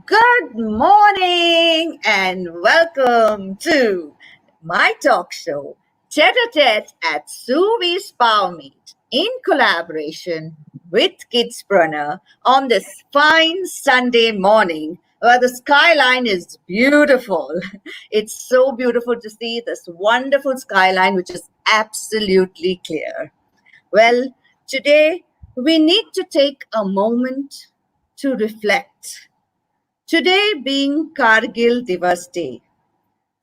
Good morning and welcome to my talk show, Tête at Suvi's Power Meet, in collaboration with Kispreneur on this fine Sunday morning where the skyline is beautiful. It's so beautiful to see this wonderful skyline, which is absolutely clear. Well, today we need to take a moment to reflect. Today being Kargil Divas Day,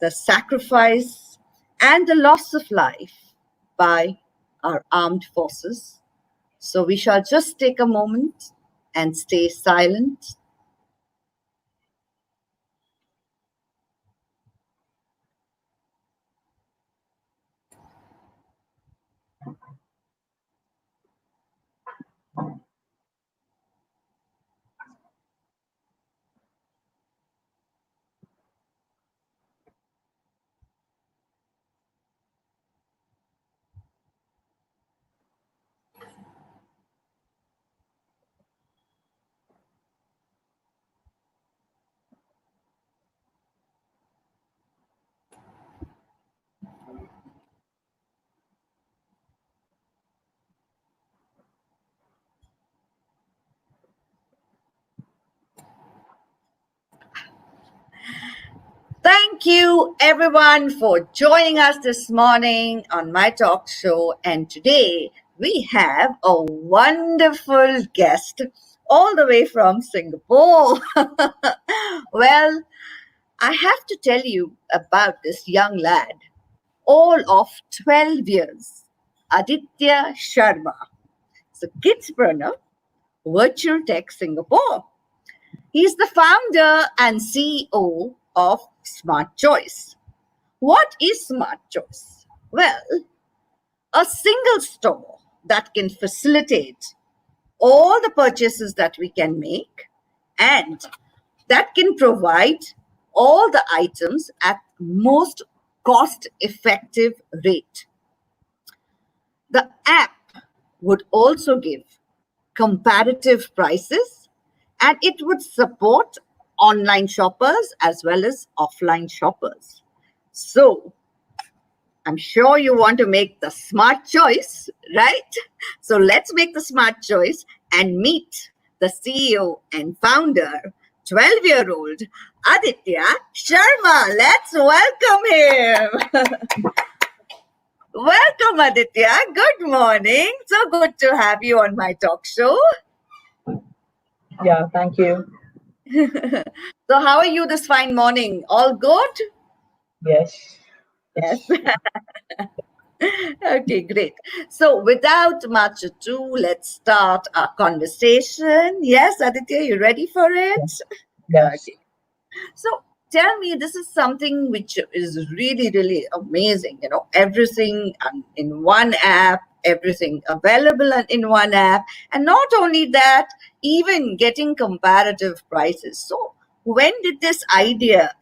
the sacrifice and the loss of life by our armed forces. So we shall just take a moment and stay silent. Thank you everyone for joining us this morning on my talk show. And today we have a wonderful guest all the way from Singapore. Well, I have to tell you about this young lad, all of 12 years, Aditya Sharma. So Kispreneur, Virtual Tech Singapore. He's the founder and CEO of Smart Choice. What is Smart Choice? Well, a single store that can facilitate all the purchases that we can make and that can provide all the items at most cost effective rate. The app would also give comparative prices and it would support online shoppers as well as offline shoppers. So I'm sure you want to make the smart choice, right? So let's make the smart choice and meet the CEO and founder, 12-year-old Aditya Sharma. Let's welcome him. Welcome, Aditya. Good morning. So good to have you on my talk show. Yeah, thank you. So how are you this fine morning? All good? Yes. Yes. Okay, great. So without much ado, let's start our conversation. Yes, Aditya, you ready for it? Yes. Okay. So tell me, this is something which is really, really amazing. You know, everything in one app, everything available in one app. And not only that, even getting comparative prices. So when did this idea,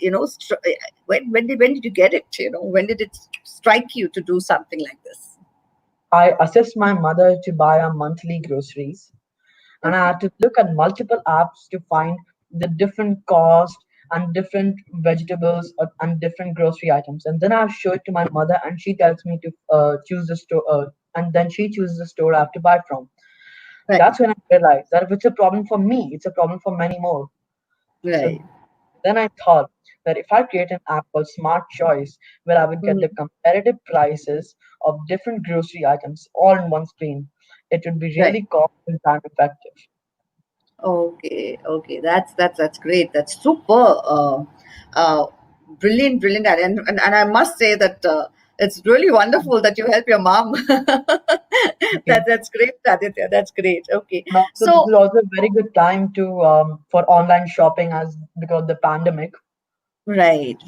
when did you get it? When did it strike you to do something like this? I assist my mother to buy our monthly groceries, and I Okay. had to look at multiple apps to find the different cost and different vegetables and different grocery items. And then I show it to my mother, and she tells me to choose the store, and then she chooses the store I have to buy from. Right. That's when I realized that if it's a problem for me, it's a problem for many more. So Right. then I thought that if I create an app called Smart Choice, where I would get the Mhm. comparative prices of different grocery items all in one screen, it would be Right. really cost and time effective. Okay, okay, that's great. That's super, uh, brilliant, and I must say that it's really wonderful that you help your mom. Okay. That's great, Aditya. That's great. Okay, And also, this so is also a very good time to for online shopping as because of the pandemic. right.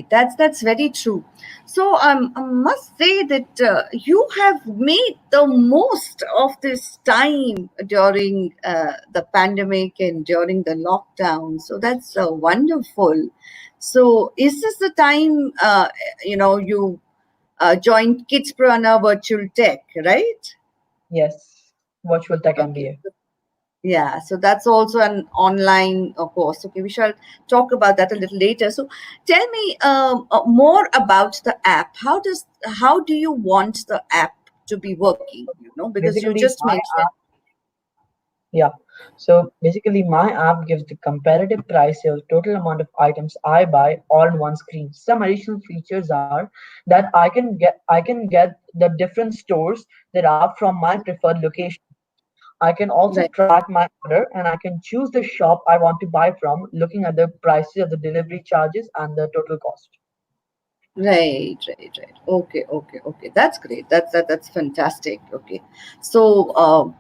That's very true. So I must say that you have made the most of this time during the pandemic and during the lockdown. So that's wonderful. So is this the time you joined Kidspreneur Virtual Tech, right? Yes, virtual tech Okay. MBA. Yeah, so that's also an online course. Okay, we shall talk about that a little later. So, tell me more about the app. How do you want the app to be working? Because you Basically, just mentioned. yeah. So basically, my app gives the comparative prices, total amount of items I buy all on one screen. Some additional features are that I can get the different stores that are from my preferred location. I can also Right, track my order and I can choose the shop I want to buy from, looking at the prices of the delivery charges and the total cost. right. Okay. That's great. That's fantastic. Okay, so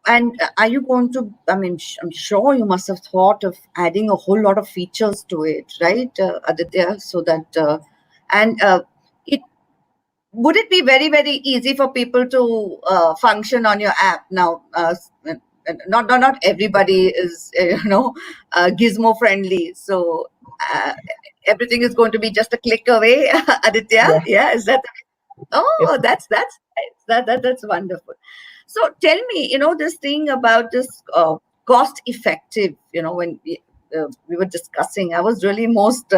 and are you going to? I mean, I'm sure you must have thought of adding a whole lot of features to it, right, Aditya? So that and it would it be very easy for people to function on your app now? Not everybody is gizmo friendly, so uh, everything is going to be just a click away. Aditya, Yeah. yeah, is that? Yes, Oh, that's nice. That's wonderful. So tell me, this thing about this cost effective. When we were discussing, I was really most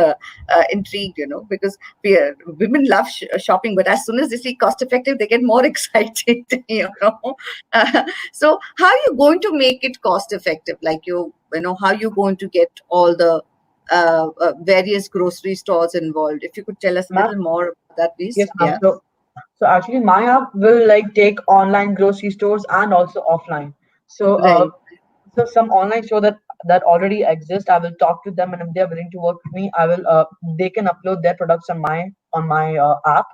intrigued. Because women love shopping, but as soon as they see cost effective, they get more excited. So how are you going to make it cost effective? Like how you going to get all the various grocery stores involved? If you could tell us a ma'am. little more about that, please. Yes, ma'am. Yeah. So actually, my app will like take online grocery stores and also offline. So Right. so some online store that already exist, I will talk to them, and if they are willing to work with me, I will they can upload their products on my app.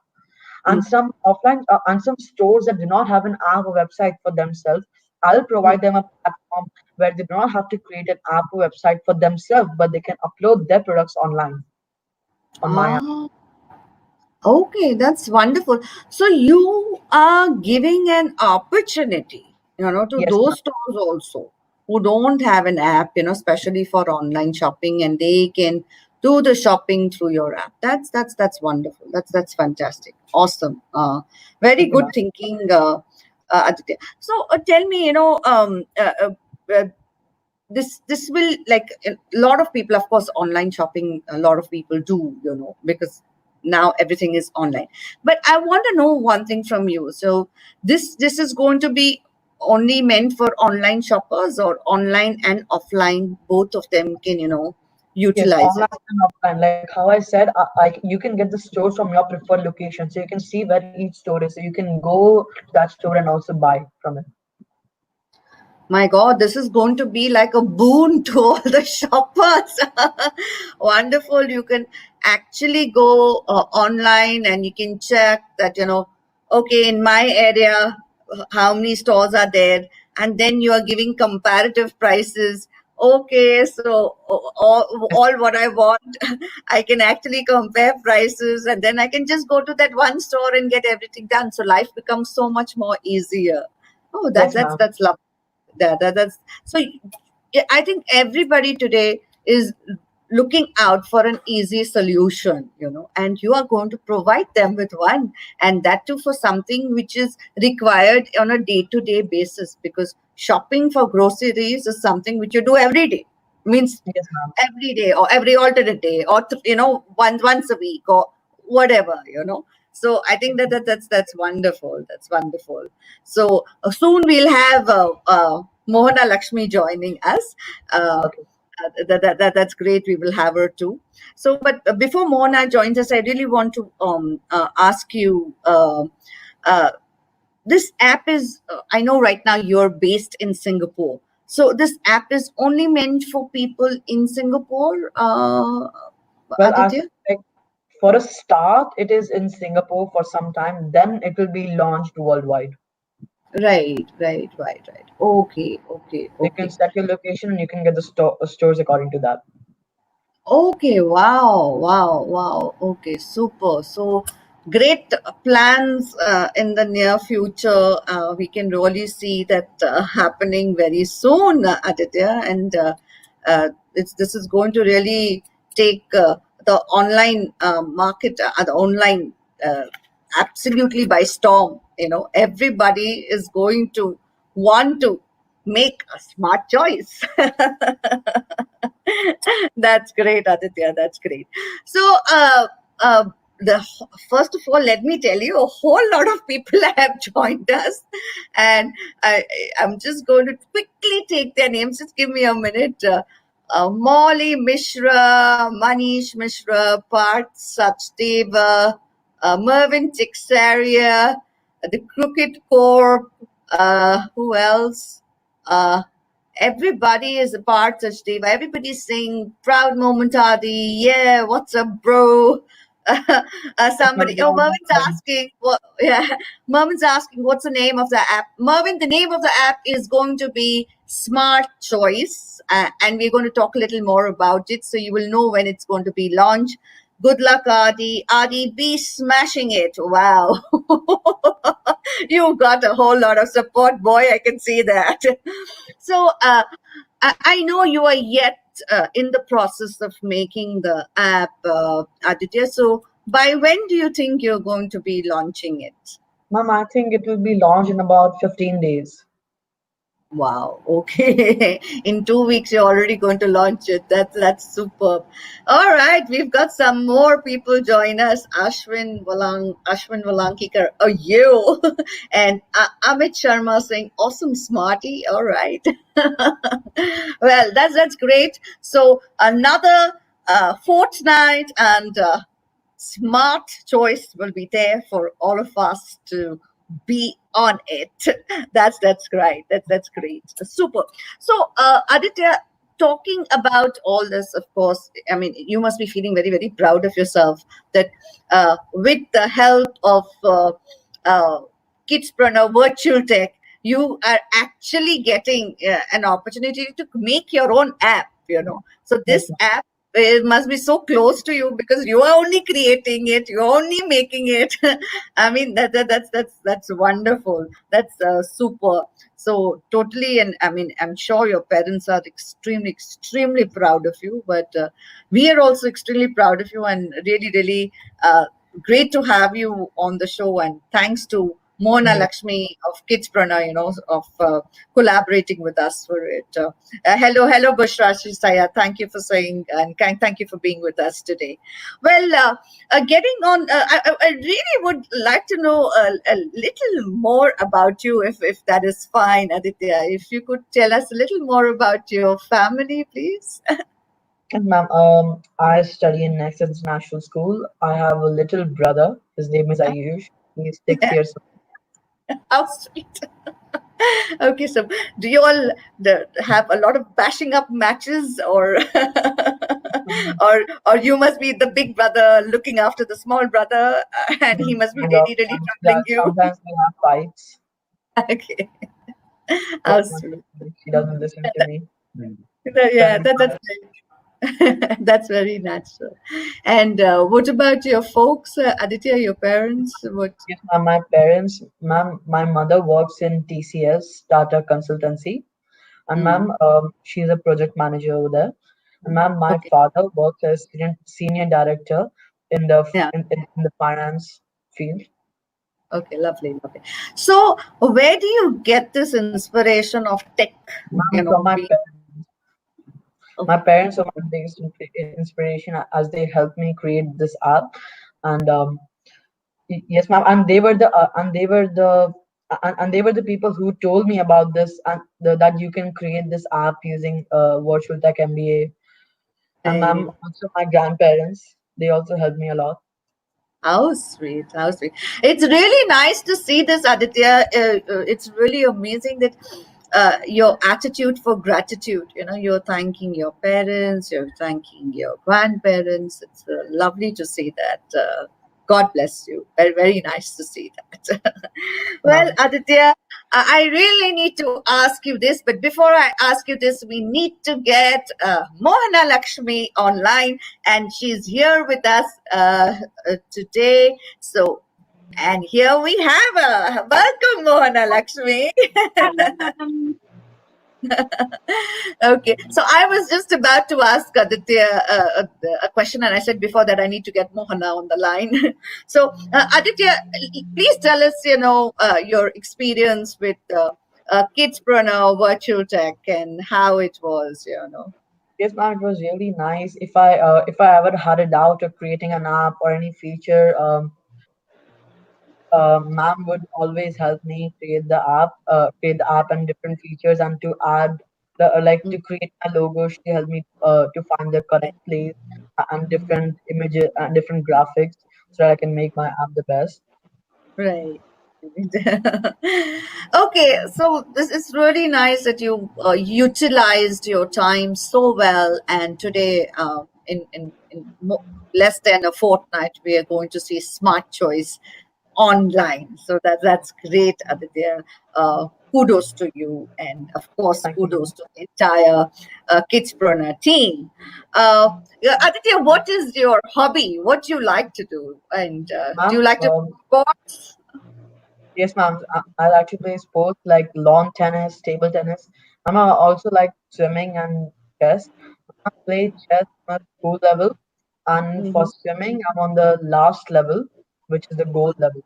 And some offline and some stores that do not have an app or website for themselves, I'll provide them a platform where they do not have to create an app or website for themselves, but they can upload their products online on my app. Ah, okay, that's wonderful. So you are giving an opportunity, to Yes, ma'am. those stores also who don't have an app, especially for online shopping, and they can do the shopping through your app. That's wonderful. That's fantastic. Awesome. Very Thank you, good ma'am. thinking, Aditya. So tell me, uh, this will, like, a lot of people, of course, online shopping, a lot of people do, because now everything is online. But I want to know one thing from you. So this is going to be only meant for online shoppers, or online and offline, both of them can Yes, utilize online it? and offline. Like how I said, you can get the stores from your preferred location, so you can see where each store is. So you can go to that store and also buy from it. My God, this is going to be like a boon to all the shoppers. Wonderful. You can actually go online and you can check that, okay, in my area, how many stores are there? And then you are giving comparative prices. Okay, so all what I want, I can actually compare prices, and then I can just go to that one store and get everything done. So life becomes so much more easier. Oh, Yes, ma'am. that's lovely. That's so. Yeah, I think everybody today is looking out for an easy solution, and you are going to provide them with one, and that too for something which is required on a day-to-day basis. Because shopping for groceries is something which you do every day. Means Yes, ma'am. every day or every alternate day, or once a week, or whatever. So I think that's wonderful. That's wonderful. So soon we'll have Mohana Lakshmi joining us. uh, Okay. that's great. We will have her too. So, but before Mohana joins us, I really want to ask you, uh, this app is, I know right now you're based in Singapore, so this app is only meant for people in Singapore, Well, as Aditya? like for a start, it is in Singapore for some time. Then it will be launched worldwide. Right. You can Okay. set your location and you can get the stores according to that. Okay, wow. Okay, super. So great plans in the near future. We can really see that happening very soon, Aditya. And this is going to really take the online market, the online uh, absolutely by storm. Everybody is going to want to. make a smart choice. That's great, Aditya. That's great. So, uh, first of all, let me tell you, a whole lot of people have joined us, and I'm just going to quickly take their names. Just give me a minute. Molly Mishra, Manish Mishra, Parth Sachdeva, Mervyn Tixaria, the Crooked Corp. Who else? Uh, Everybody is a part, Sachdeva. Everybody's saying, proud moment, Adi. Yeah, what's up, bro? Somebody, oh, Mervin's asking, yeah, Mervin's asking, what's the name of the app? Mervin, the name of the app is going to be Smart Choice, and we're going to talk a little more about it, so you will know when it's going to be launched. Good luck, Adi. Adi, be smashing it. Wow. You got a whole lot of support, boy. I can see that. So I know you are yet in the process of making the app, Aditya. So by when do you think you're going to be launching it? Ma'am, I think it will be launched in about 15 days. Wow. Okay. In 2 weeks, you're already going to launch it. That's superb. All right. We've got some more people join us. Ashwin Valankikar. Oh, you. And Amit Sharma saying, awesome, smarty. All right. Well, that's great. So another fortnight and smart choice will be there for all of us to be on it. That's great. That's great. Super. So Aditya, talking about all this, of course, I mean, you must be feeling very, very proud of yourself that with the help of uh, Kispreneur virtual tech, you are actually getting an opportunity to make your own app, so Yes, this app, it must be so close to you because you are only creating it, you're only making it. I mean, that's wonderful. That's super. So totally, and I mean, I'm sure your parents are extremely, extremely proud of you. But we are also extremely proud of you, and really, really great to have you on the show. And thanks to Mona ma'am. Lakshmi of Kispreneur, of collaborating with us for it. Hello, Bushra Saya. Thank you for saying, and thank you for being with us today. Well, getting on, I really would like to know a little more about you, if that is fine, Aditya. If you could tell us a little more about your family, please. Yes, ma'am. I study in Next International School. I have a little brother. His name is Ayush. He's 6 years How sweet. Okay, so do you all have a lot of bashing up matches, or old. or you must be the big brother looking after the small brother, and he must be Kind of. really, really troubling That you. sometimes we have fights, Okay, but how not sweet. really. She doesn't listen to me. Yeah, Spend that's great. That's very natural. And what about your folks, Aditya, your parents? What? Yes, ma'am, my parents, ma'am, my mother works in TCS, Tata Consultancy, and Hmm. ma'am, she's a project manager over there. And ma'am, my Okay. father works as senior director in the Yeah. in the finance field. Okay. Lovely. Lovely. So, where do you get this inspiration of tech? Ma'am, from Be my okay. parents are my biggest inspiration as they helped me create this app, and yes, ma'am, and they were the people who told me about this and that you can create this app using virtual tech MBA. And ma'am, Hey, also my grandparents, they also helped me a lot. how sweet. How sweet. It's really nice to see this, Aditya. It's really amazing that your attitude for gratitude. You're thanking your parents, you're thanking your grandparents. It's lovely to see that. God bless you. Very, very nice to see that. Well, Ma'am, Aditya, I really need to ask you this, but before I ask you this, we need to get Mohana Lakshmi online, and she's here with us today. So, and here we have her. Welcome, Mohana Lakshmi. Um, Okay, so I was just about to ask Aditya a question, and I said before that I need to get Mohana on the line. So, Aditya, please tell us, your experience with Kispreneur Virtual Tech and how it was, Yes, ma'am, it was really nice. If I ever had a doubt of creating an app or any feature, ma'am would always help me create the app and different features, and to add like Mm, to create a logo. She helped me to find the correct place and different images and different graphics so that I can make my app the best. right. Okay, so this is really nice that you utilized your time so well, and today, less than a fortnight, we are going to see Smart Choice online. So that's great, Aditya. Kudos to you, and of course, Thank you, kudos ma'am. to the entire Kidspreneur team. Yeah, Aditya, what is your hobby? What do you like to do? And do Ma'am, you like to sports? yes, ma'am. I like to play sports like lawn tennis, table tennis. Also like swimming and chess. I play chess at school level, and for Mhm. swimming, I'm on the last level, which is the gold level.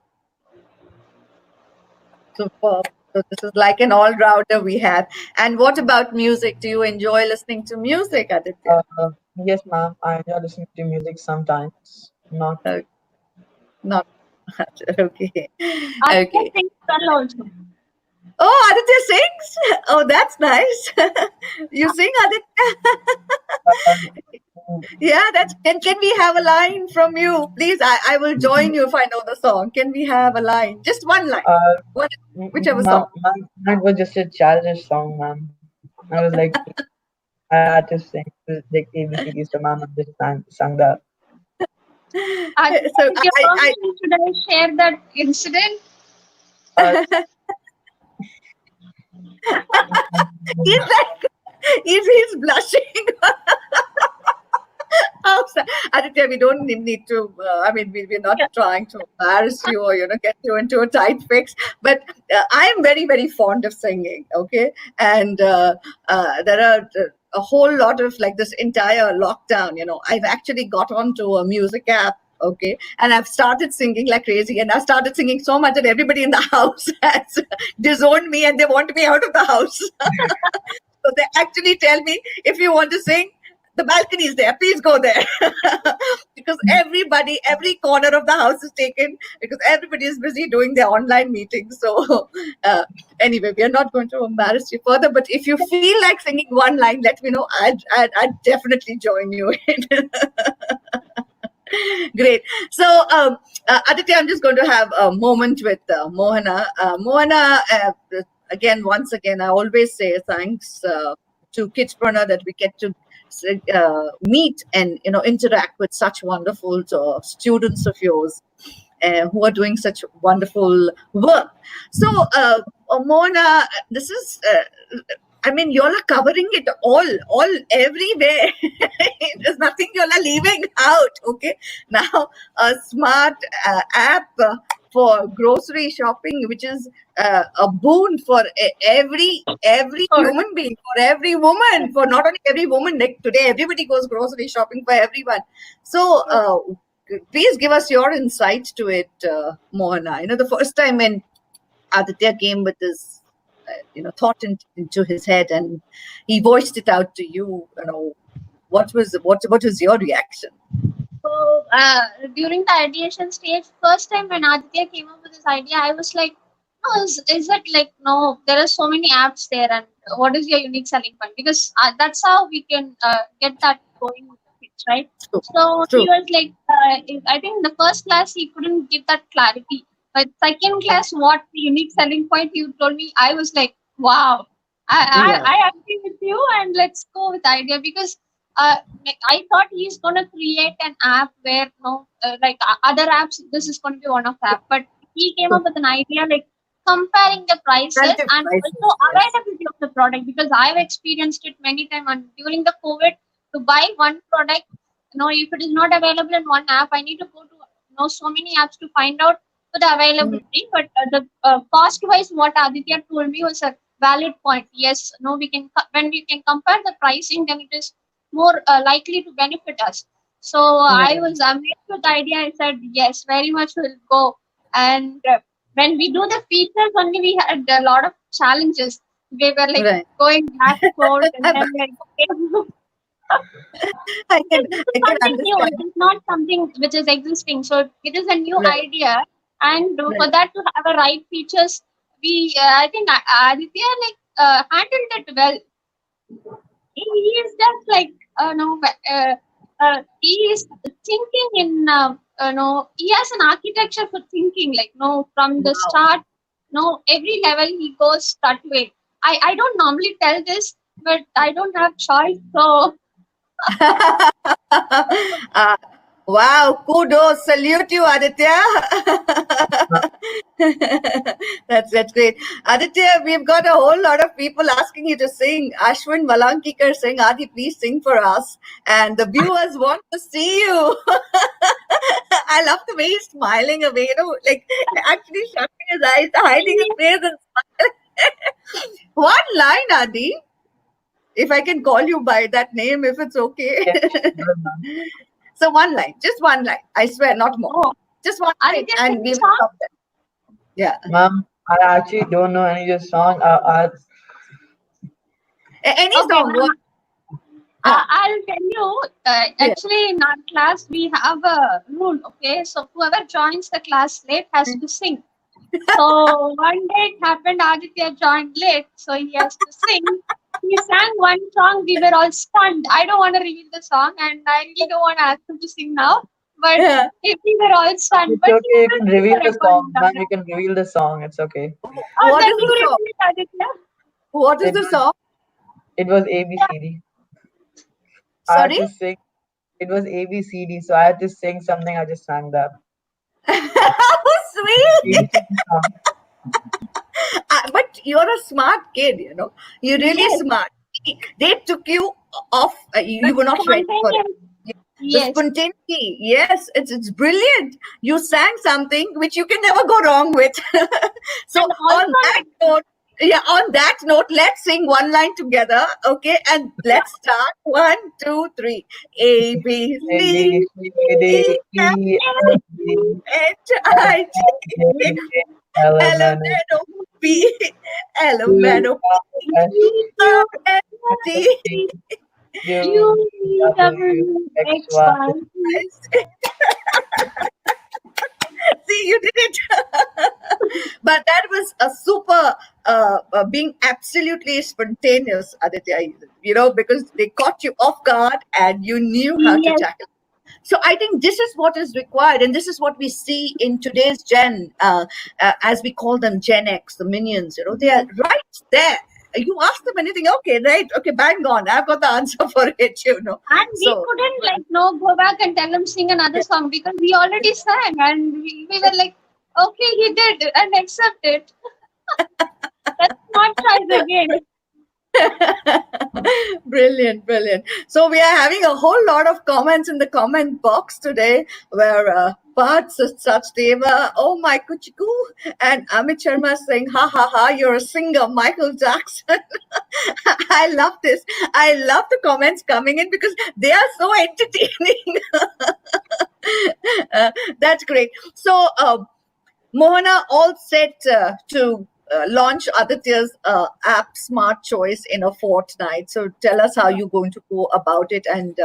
Superb. So this is like an all-rounder we have. And what about music? Do you enjoy listening to music, Aditya? Uh, yes, ma'am. I enjoy listening to music sometimes. Not Uh, Not much. Okay. Aditya Okay. sings well also. Oh, Aditya sings. Oh, that's nice. You sing, Aditya? uh, Yeah, that's. Can we have a line from you, please? I will join you if I know the song. Can we have a line? Just one line. uh, What, whichever ma'am, song. mine was just a childish song, ma'am. I was like, I had to sing like ABCDs to ma'am and just sang that. Aditya, So with your permission, should I share that incident? Uh, he's like he's blushing. Oh, Aditya, we don't need to. I mean, we're not Yeah. trying to embarrass you or get you into a tight fix. But I am very very fond of singing. Okay, and there are a whole lot of like this entire lockdown. I've actually got onto a music app. Okay, and I've started singing like crazy, and I started singing so much that everybody in the house has disowned me, and they want me out of the house. So they actually tell me, if you want to sing, the balcony is there. Please go there. Because everybody, every corner of the house is taken because everybody is busy doing their online meetings. So uh, anyway, we are not going to embarrass you further. But if you feel like singing one line, let me know. I'd definitely join you in. Great. So, Aditya, I'm just going to have a moment with Mohana. Mohana, once again, I always say thanks to Kidspreneur that we get to meet and interact with such wonderful students of yours who are doing such wonderful work. So, Mona, this is. I mean, you all are covering it all everywhere. There's nothing you all are leaving out. Okay, now a smart app for grocery shopping, which is a boon for every Or human being, for every woman, for not only every woman. Like today, everybody goes grocery shopping for everyone. So, please give us your insight to it, Mohana. The first time when Aditya came with this, thought into his head, and he voiced it out to you. What was your reaction? so during the ideation stage, first time when Aditya came up with this idea, I was like, no, is it like, no, there are so many apps there, and what is your unique selling point? Because that's how we can get that going with the kids, right? True, So he true. was like, I think in the first class he couldn't give that clarity, but second class, what the unique selling point you told me, I was like, wow, Yeah. I agree with you, and let's go with the idea because uh, I thought he's gonna create an app where other apps, this is gonna be one of the app, but he came up with an idea like comparing the prices Relative and also prices, yes. availability of the product because I've experienced it many times and during the COVID to buy one product, if it is not available in one app, I need to go to so many apps to find out for the Mhm. availability. But the cost wise, what Aditya told me was a valid point. Yes, no, we can when we can compare the pricing, then it is more likely to benefit us. So I Yeah. was amazed with the idea. I said yes, very much will go. And when we do the features only, we had a lot of challenges. We were like Right. going back forth, and then like okay, this I is can something new. understand. It is not something which is existing. So it is a new Right. idea, and for Right. that to have a right features, we I think Aditya like handled it well. He is just like no, he is thinking in no, he has an architecture for thinking like no from the Wow. start. No, every level he goes that way. I don't normally tell this, but I don't have choice. So uh, wow, kudos, salute you, Aditya. That's great. Aditya, we've got a whole lot of people asking you to sing. Ashwin Valankikar saying, Adi, please sing for us. And the viewers want to see you. I love the way he's smiling away, like actually shutting his eyes, hiding his face and smiling. One line, Adi, if I can call you by that name, if it's okay. Yes, sure, ma'am. So one line, just one line. I swear, not more. oh, Just one line, Aditya, and sing we a will song. stop there. Yeah. Ma'am, I actually don't know any of the song. Any Okay, song. What? I'll tell you. Yeah. Actually, in our class, we have a rule. Okay, so whoever joins the class late has to sing. So one day it happened, Aditya joined late, so he has to sing. He sang one song, we were all stunned. I don't want to reveal the song, and I really don't want to ask him to sing now. But Yeah. we were all stunned. It's But he okay. You will can bring reveal the the recording song, down. ma'am. You can reveal the song. It's okay. Oh, What then is you the song? reveal it, Aditya. What is It the was song? it was ABCD. I had Sorry. to sing. It was ABCD, so I had to sing something. I just sang that How sweet. ABCD song. But you're a smart kid, You're really Yes, smart. They took you off. You but were not ready for it. spontaneous. The Yes. spontaneity, yes, it's brilliant. You sang something which you can never go wrong with. So And on also, that like, note, yeah, on that note, let's sing one line together, okay? And let's start. 1, 2, 3. A B A B C C D D F E F G H H I J I J L M L M N O N O P L M N Q O P R S R S S T T U U W W X X Y. Y. See, you did it. But that was a super being absolutely spontaneous, Aditya. Because they caught you off guard and you knew how to Yes, tackle. So I think this is what is required, and this is what we see in today's Gen, as we call them Gen X, the minions. They are right there. You ask them anything, okay, right, okay, bang on. I've got the answer for it. and we So couldn't like no go back and tell him sing another song because we already sang, and we were like, okay, he did and accept it. Let's not try it again. Brilliant, brilliant. So we are having a whole lot of comments in the comment box today where Parth Sachdeva, oh my kuchiku, and Amit Sharma saying, ha ha ha, you're a singer, Michael Jackson. I love this. I love the comments coming in because they are so entertaining. That's great. So, Mohana, all set to launch Aditya's app Smart Choice in a fortnight. So tell us how you're going to go about it. And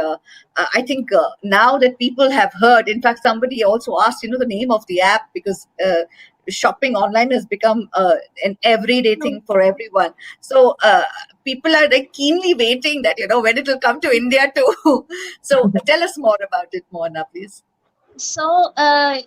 I think now that people have heard, in fact, somebody also asked, the name of the app because shopping online has become an everyday thing for everyone. So people are like keenly waiting that, when it will come to India too. So tell us more about it, Mohana, please. So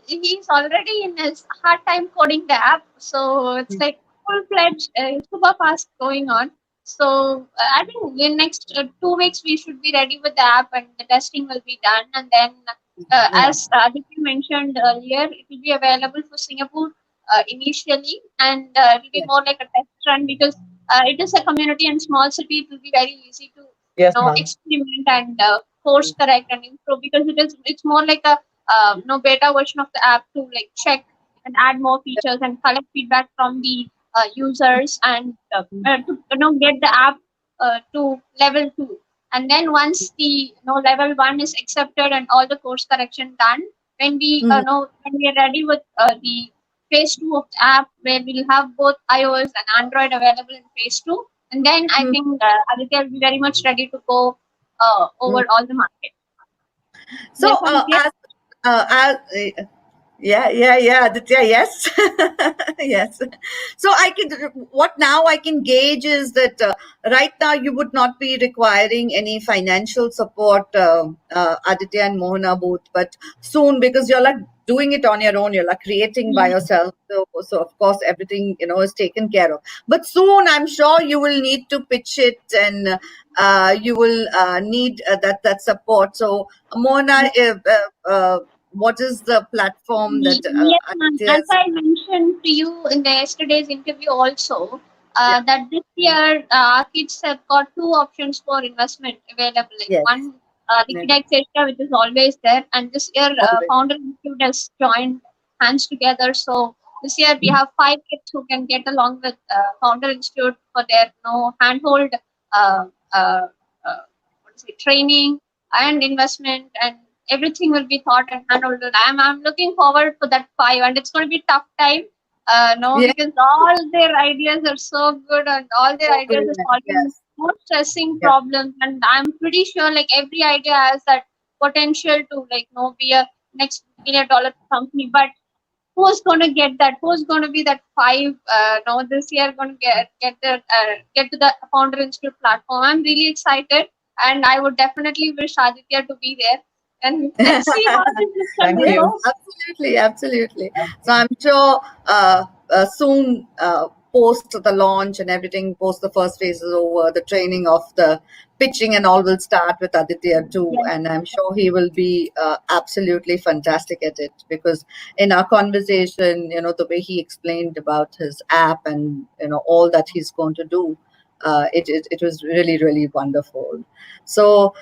he's already in his hard time coding the app. So it's like full fledged, super fast going on. So I think in next 2 weeks we should be ready with the app and the testing will be done. And then, as Aditya mentioned earlier, it will be available for Singapore initially, and it will be more like a test run because it is a community and small city. It will be very easy to Yes, ma'am. experiment and course correct and improve because it's more like a no beta version of the app to like check and add more features and collect feedback from the users and to get the app to level 2. And then once the level 1 is accepted and all the course correction done, when we Mm. when we are ready with the phase 2 of the app, where we'll have both iOS and Android available in phase 2. And then I think Aditya will be very much ready to go over all the market. So, Yes, Aditya? yeah, Aditya, yes. Yes. So what now I can gauge is that right now you would not be requiring any financial support, Aditya and Mohana both, but soon, because you're like doing it on your own, you're like creating by yourself. So of course everything, is taken care of. But soon I'm sure you will need to pitch it, and you will need that support. So Mohana, what is the platform that Yes, ma'am. Aditya As is? I mentioned to you in the yesterday's interview also, Yeah. that this year our kids have got two options for investment available. Like Yes. one, Yeah. Liquid Area, which is always there, and this year Always. Founder Institute has joined hands together. So this year we have 5 kids who can get along with Founder Institute for their handhold uh, uh, training and investment, and everything will be thought and handled. I'm looking forward for that 5, and it's going to be tough time. No, Yeah. because all their ideas are so good, and all their So ideas are brilliant. solving Yes. more stressing Yeah. problems. And I'm pretty sure like every idea has that potential to be a next $1 million company. But who's going to get that? Who's going to be that 5? No, this year going to get to the Founder Institute platform. I'm really excited, and I would definitely wish Aditya to be there. And let's see how this system Thank will Yes, you. go. absolutely, absolutely. So I'm sure soon, post the launch and everything, post the first phase is over, the training of the pitching and all will start with Aditya too. Yes, And I'm sure he will be absolutely fantastic at it, because in our conversation, the way he explained about his app and, all that he's going to do, it was really, really wonderful. So,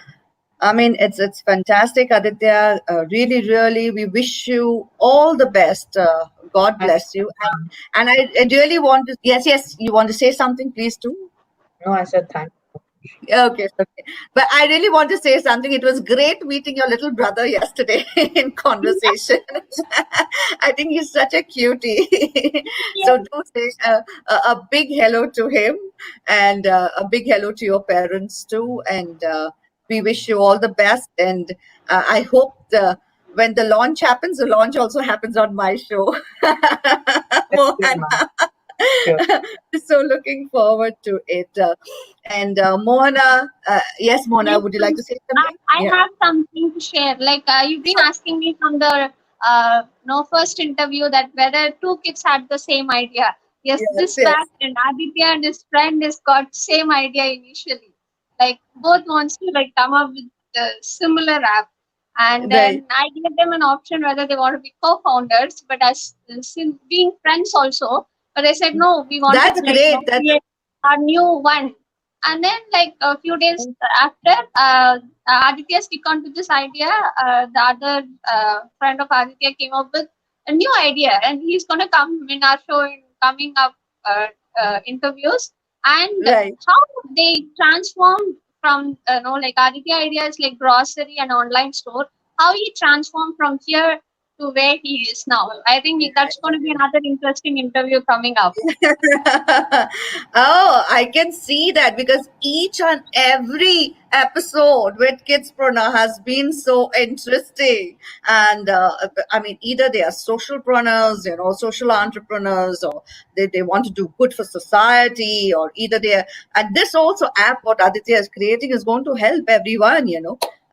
I mean, it's fantastic, Aditya. Really, really, we wish you all the best. God Thank bless you. you. And I really want to. Yes, yes. You want to say something, please do. No, I said thank Okay, okay. But I really want to say something. It was great meeting your little brother yesterday in conversation. I think he's such a cutie. So yes, do say a big hello to him, and a big hello to your parents too. And we wish you all the best. And I hope when the launch happens, the launch also happens on my show. you, ma'am. Mohan. Sure. So looking forward to it. And Mohana, yes, Mohana, yes. would you like to say something? I Yeah. have something to share. Like you've been So, asking me from the first interview that whether two kids had the same idea. Yes, yes, this yes. fact, and Aditya and his friend has got same idea initially. Like both wants to like come up with the similar app, and Right. then I gave them an option whether they want to be co-founders, but as since being friends also, but they said no, we wanted That's to like great. That's create a new one. And then like a few days after, Aditya stick onto this idea. The other friend of Aditya came up with a new idea, and he's gonna come in our show in coming up interviews. And right. how they transformed from like Aditya idea is like grocery and online store. How he transformed from here to where he is now. I think that's going to be another interesting interview coming up. Oh, I can see that, because each and every episode with Kispreneur has been so interesting. And I mean, either they are socialpreneurs, social entrepreneurs, or they want to do good for society, or either they are. And this also app, what Aditya is creating, is going to help everyone.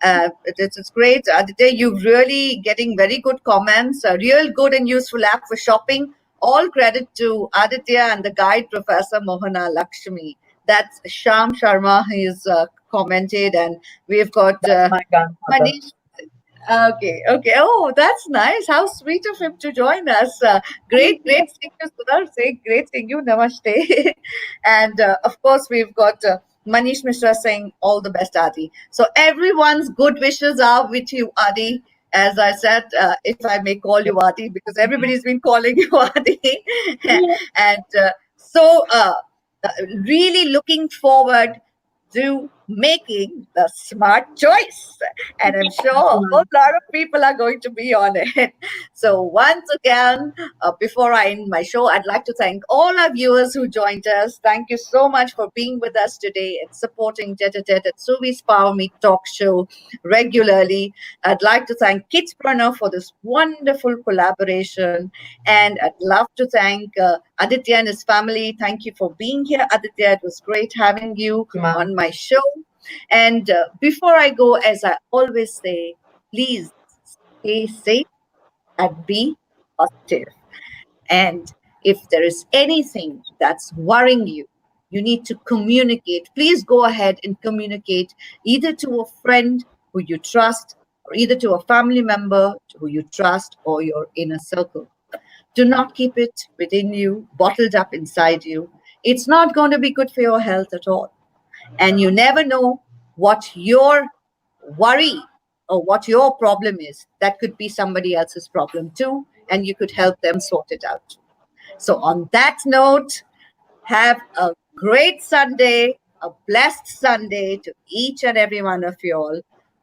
It's great, Aditya. You're really getting very good comments. A real good and useful app for shopping. All credit to Aditya and the guide, Professor Mohana Lakshmi. That's Sham Sharma. He's commented, and we've got That's my grandmother. Manish. Okay, okay. Oh, that's nice. How sweet of him to join us. Great, great seeing you, Sudhar. Say great seeing you. Namaste. And of course, we've got Manish Mishra saying all the best, Adi. So everyone's good wishes are with you, Adi. As I said, if I may call you Adi, because everybody's been calling you Adi. And so really looking forward to making the smart choice. And I'm sure a whole lot of people are going to be on it. So, once again, before I end my show, I'd like to thank all our viewers who joined us. Thank you so much for being with us today and supporting Tête at Suvi's Power Meet Talk Show regularly. I'd like to thank Kispreneur for this wonderful collaboration. And I'd love to thank Aditya and his family. Thank you for being here, Aditya. It was great having you on my show. And before I go, as I always say, please stay safe and be positive. And if there is anything that's worrying you, you need to communicate. Please go ahead and communicate either to a friend who you trust, or either to a family member who you trust, or your inner circle. Do not keep it within you, bottled up inside you. It's not going to be good for your health at all. And you never know what your worry or what your problem is. That could be somebody else's problem too, and you could help them sort it out. So, on that note, have a great Sunday, a blessed Sunday to each and every one of you all.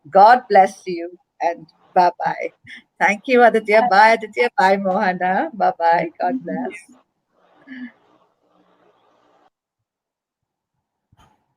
God bless you and bye bye. Thank you, Aditya. Bye, Aditya. Bye, Mohana. Bye bye. God bless.